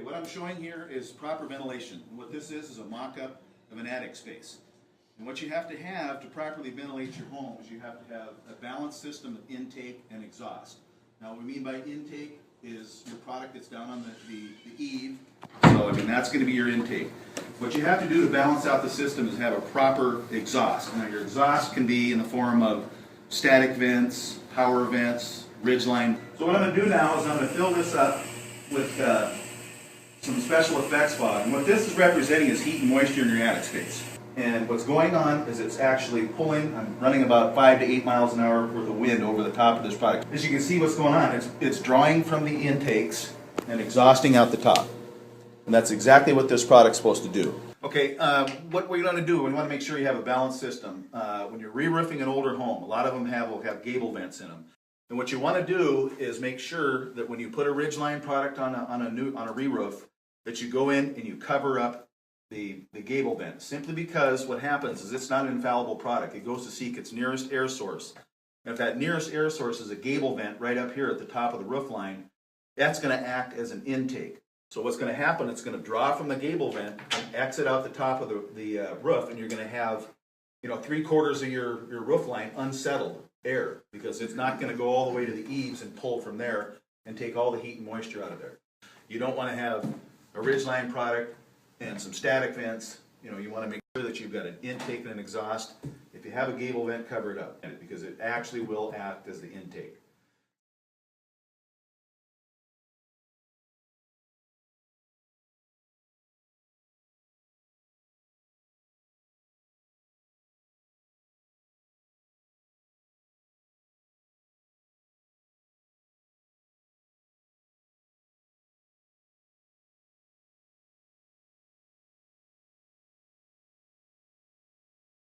What I'm showing here is proper ventilation. And what this is a mock-up of an attic space. And what you have to properly ventilate your home is you have to have a balanced system of intake and exhaust. Now what we mean by intake is your product that's down on the eave. So I mean that's going to be your intake. What you have to do to balance out the system is have a proper exhaust. Now your exhaust can be in the form of static vents, power vents, ridgeline. So what I'm going to do now is I'm going to fill this up with some special effects fog. And what this is representing is heat and moisture in your attic space. And what's going on is it's actually pulling, I'm running about 5 to 8 miles an hour worth of wind over the top of this product. As you can see what's going on, it's drawing from the intakes and exhausting out the top. And that's exactly what this product's supposed to do. Okay, what we're going to do, we want to make sure you have a balanced system. When you're re-roofing an older home, a lot of them will have gable vents in them. And what you want to do is make sure that when you put a ridgeline product on a re-roof, that you go in and you cover up the gable vent, simply because what happens is it's not an infallible product. It goes to seek its nearest air source. And if that nearest air source is a gable vent right up here at the top of the roof line, that's going to act as an intake. So what's going to happen, it's going to draw from the gable vent and exit out the top of the roof, and you're going to have 3/4 of your roof line unsettled air, because it's not going to go all the way to the eaves and pull from there and take all the heat and moisture out of there. You don't want to have a ridgeline product and some static vents. You want to make sure that you've got an intake and an exhaust. If you have a gable vent, cover it up, because it actually will act as the intake.